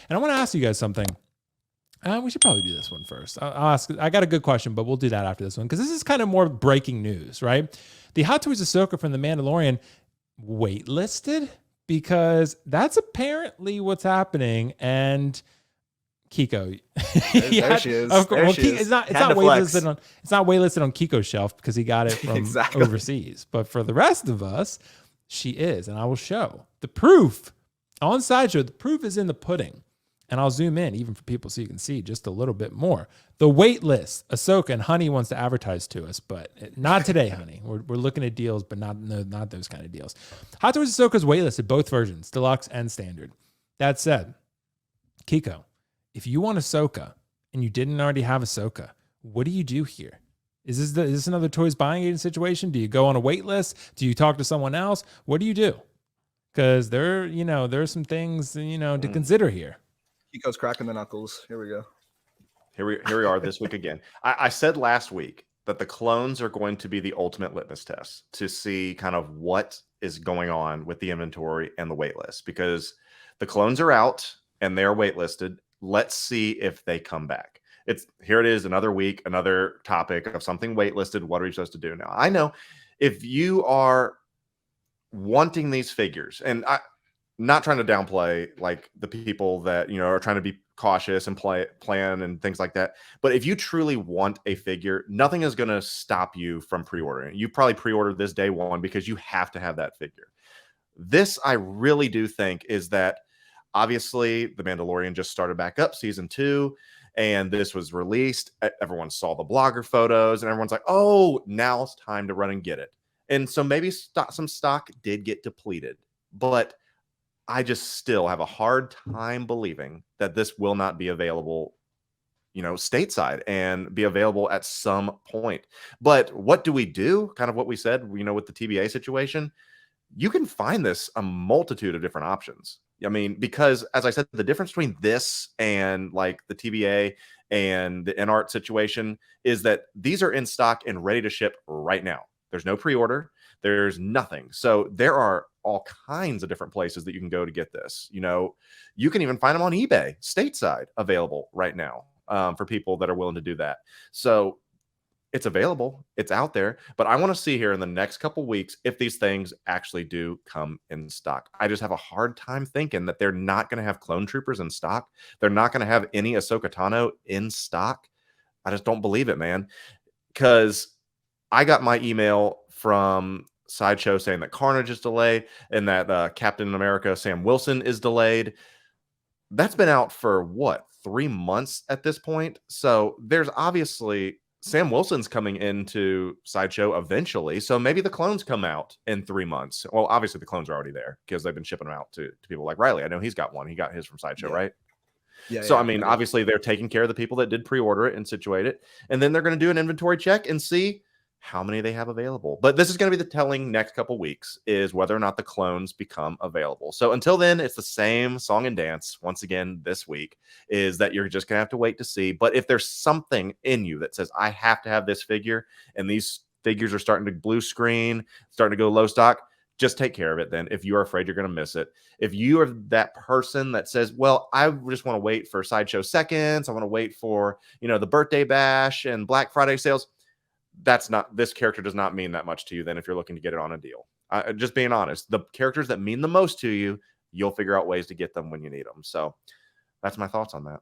And I want to ask you guys something. We should probably do this one first. I'll ask. I got a good question, but we'll do that after this one because this is kind of more breaking news, right? The Hot Toys Ahsoka from The Mandalorian waitlisted because that's apparently what's happening. And Kiko, there she is. Of course, well, it's not waitlisted on Kiko's shelf because he got it from overseas. But for the rest of us, she is, and I will show the proof on Sideshow. The proof is in the pudding. And I'll zoom in even for people so you can see just a little bit more. The wait list, Ahsoka and Honey wants to advertise to us, but not today, Honey. We're looking at deals, but not those kind of deals. Hot Toys Ahsoka's wait listed, both versions, deluxe and standard. That said, Kiko, if you want Ahsoka and you didn't already have Ahsoka, what do you do here? Is this another Toys buying agent situation? Do you go on a wait list? Do you talk to someone else? What do you do? Because there are some things, to consider here. Kiko's cracking the knuckles. Here we go. Here we are this week again. I said last week that the clones are going to be the ultimate litmus test to see kind of what is going on with the inventory and the wait list, because the clones are out and they're waitlisted. Let's see if they come back. Here it is, another week, another topic of something waitlisted. What are you supposed to do now? I know if you are wanting these figures, and not trying to downplay like the people that are trying to be cautious and plan and things like that, but if you truly want a figure, nothing is going to stop you from pre-ordering. You probably pre-ordered this day one because you have to have that figure. This I really do think is that obviously The Mandalorian just started back up season 2, and this was released. Everyone saw the blogger photos and everyone's like, oh, now it's time to run and get it. And so maybe some stock did get depleted, but I just still have a hard time believing that this will not be available, stateside and be available at some point. But what do we do? Kind of what we said, with the TBA situation, you can find this a multitude of different options. I mean, because as I said, the difference between this and like the TBA and the InArt situation is that these are in stock and ready to ship right now. There's no pre-order. There's nothing. So there are all kinds of different places that you can go to get this. You can even find them on eBay, stateside, available right now for people that are willing to do that. So it's available. It's out there. But I want to see here in the next couple weeks if these things actually do come in stock. I just have a hard time thinking that they're not going to have clone troopers in stock. They're not going to have any Ahsoka Tano in stock. I just don't believe it, man. Because I got my email from Sideshow saying that Carnage is delayed and that Captain America Sam Wilson is delayed. That's been out for 3 months at this point. So there's obviously Sam Wilson's coming into Sideshow eventually. So maybe the clones come out in 3 months. Well, obviously the clones are already there because they've been shipping them out to people like Riley. I know he's got one. He got his from Sideshow, right? Yeah. So, I mean, obviously they're taking care of the people that did pre-order it and situate it. And then they're going to do an inventory check and see how many they have available. But this is going to be the telling next couple weeks is whether or not the clones become available. So until then, it's the same song and dance once again this week, is that you're just going to have to wait to see. But if there's something in you that says, I have to have this figure, and these figures are starting to blue screen, starting to go low stock, just take care of it then if you're afraid you're going to miss it. If you are that person that says, well, I just want to wait for Sideshow seconds, I want to wait for, the birthday bash and Black Friday sales, this character does not mean that much to you then if you're looking to get it on a deal. Just being honest, the characters that mean the most to you, you'll figure out ways to get them when you need them. So that's my thoughts on that.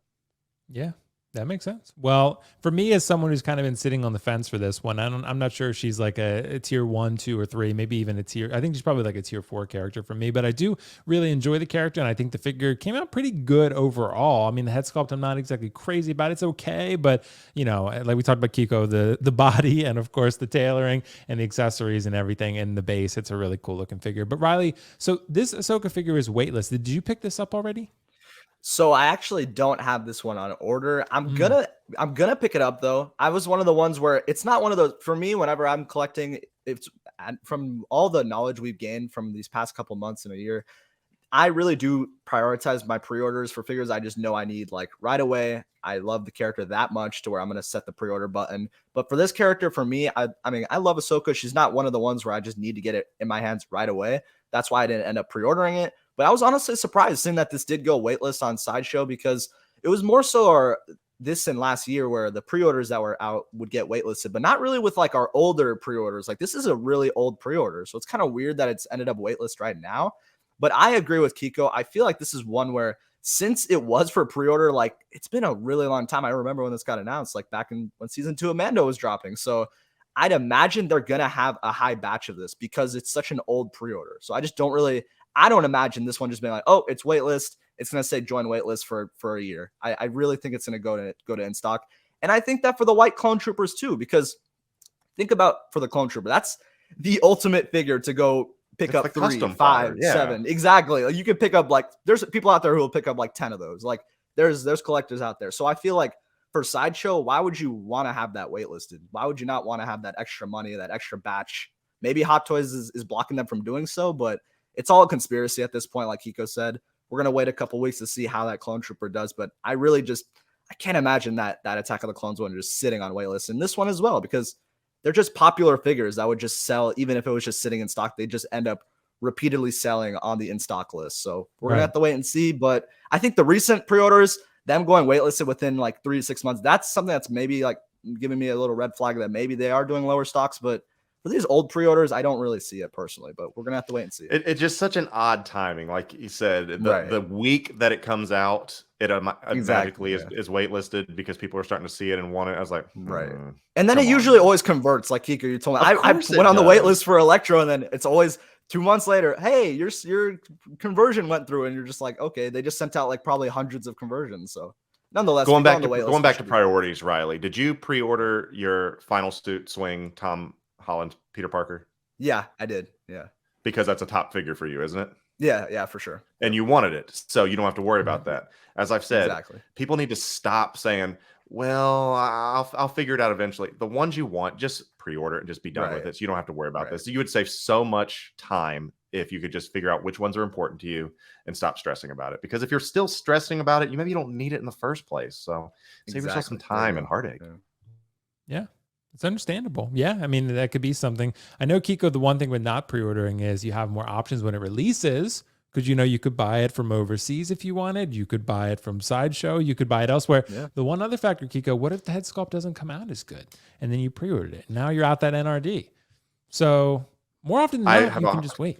Yeah, that makes sense. Well, for me, as someone who's kind of been sitting on the fence for this one, I'm not sure if she's like a tier 1, 2, or 3, maybe even a tier. I think she's probably like a tier 4 character for me, but I do really enjoy the character. And I think the figure came out pretty good overall. I mean, the head sculpt, I'm not exactly crazy about. It's okay. But, like we talked about Kiko, the body and of course the tailoring and the accessories and everything in the base, it's a really cool looking figure. But Riley, so this Ahsoka figure is waitlisted. Did you pick this up already? So I actually don't have this one on order. I'm gonna pick it up though. I was one of the ones where it's not one of those for me. Whenever I'm collecting, it's from all the knowledge we've gained from these past couple months and a year, I really do prioritize my pre-orders for figures I just know I need like right away. I love the character that much to where I'm gonna set the pre-order button. But for this character, for me, I mean, I love Ahsoka. She's not one of the ones where I just need to get it in my hands right away. That's why I didn't end up pre-ordering it. But I was honestly surprised seeing that this did go waitlist on Sideshow, because it was more so this and last year where the pre-orders that were out would get waitlisted, but not really with like our older pre-orders. Like this is a really old pre-order. So it's kind of weird that it's ended up waitlist right now. But I agree with Kiko. I feel like this is one where, since it was for pre-order, like it's been a really long time. I remember when this got announced, like back when season 2 of Mando was dropping. So I'd imagine they're going to have a high batch of this because it's such an old pre-order. So I don't imagine this one just being like, oh, it's waitlist. It's going to say join waitlist for a year. I really think it's going to go to in stock. And I think that for the white clone troopers too, because think about for the clone trooper, that's the ultimate figure to go pick up 3, 5, 7. Exactly. Like you can pick up, like, there's people out there who will pick up like 10 of those. Like there's collectors out there. So I feel like for Sideshow, why would you want to have that waitlisted? Why would you not want to have that extra money, that extra batch? Maybe Hot Toys is blocking them from doing so, but it's all a conspiracy at this point. Like Kiko said, we're going to wait a couple weeks to see how that clone trooper does. But I can't imagine that Attack of the Clones one just sitting on waitlist, and this one as well, because they're just popular figures that would just sell. Even if it was just sitting in stock, they just end up repeatedly selling on the in-stock list. So we're going to have to wait and see. But I think the recent pre-orders, them going waitlisted within like 3 to 6 months, that's something that's maybe like giving me a little red flag that maybe they are doing lower stocks. But for these old pre-orders, I don't really see it personally, but we're going to have to wait and see. It's just such an odd timing. Like you said, the week that it comes out, it automatically is waitlisted because people are starting to see it and want it. I was like, right. And then it usually always converts. Like Kiko, you told me, I went on the wait list for Electro, and then it's always 2 months later, hey, your conversion went through, and you're just like, okay, they just sent out like probably hundreds of conversions. So nonetheless, going back to priorities, Riley, did you pre-order your Final Suit Swing Tom Holland Peter Parker? Yeah, I did. Yeah. Because that's a top figure for you, isn't it? Yeah, for sure. And you wanted it, so you don't have to worry about that. As I've said, people need to stop saying, well, I'll figure it out eventually. The ones you want, just pre-order it and just be done with it. So you don't have to worry about this. So you would save so much time if you could just figure out which ones are important to you and stop stressing about it. Because if you're still stressing about it, maybe you don't need it in the first place. So save yourself some time and heartache. Yeah. It's understandable. Yeah. I mean, that could be something. I know, Kiko, the one thing with not pre-ordering is you have more options when it releases, because you could buy it from overseas if you wanted. You could buy it from Sideshow. You could buy it elsewhere. Yeah. The one other factor, Kiko, what if the head sculpt doesn't come out as good and then you pre-ordered it? Now you're out that NRD. So more often than not, you can just wait.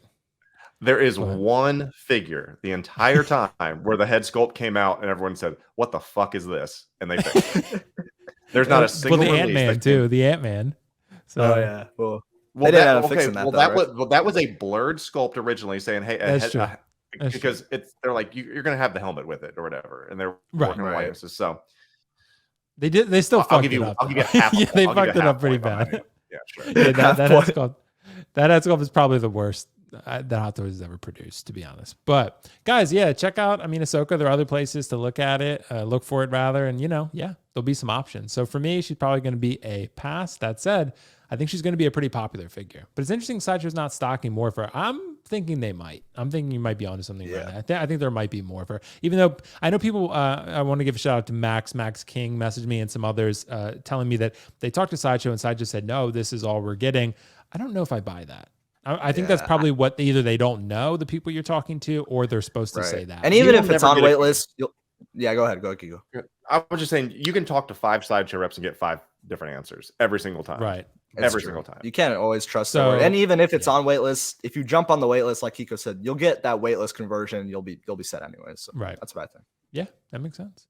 There is one figure the entire time where the head sculpt came out and everyone said, what the fuck is this? And they fixed it. There's not a single the Ant-Man too. The Ant-Man. So yeah. That was a blurred sculpt originally, saying, "Hey, because they're like you're going to have the helmet with it or whatever," and they're working on likenesses. So they still fucked it up. I'll give you half. Yeah, they fucked it up pretty bad. Yeah, sure. Yeah, that head sculpt is probably the worst that Hot Toys has ever produced, to be honest. But guys, check out, Ahsoka. There are other places to look at it, look for it rather. And there'll be some options. So for me, she's probably going to be a pass. That said, I think she's going to be a pretty popular figure, but it's interesting Sideshow's not stocking more for her. I'm thinking they might. I'm thinking you might be onto something right now. I think there might be more for her, even though I know people, I want to give a shout out to Max King messaged me and some others telling me that they talked to Sideshow and Sideshow said, no, this is all we're getting. I don't know if I buy that. I think that's probably what either they don't know the people you're talking to, or they're supposed to say that. And even if it's on waitlist, go ahead, go Kiko. I was just saying you can talk to 5 Sideshow reps and get 5 different answers every single time. Right. Every single time. You can't always trust the word. And even if it's on waitlist, if you jump on the waitlist, like Kiko said, you'll get that waitlist conversion. You'll be set anyways. So that's what I think. Yeah, that makes sense.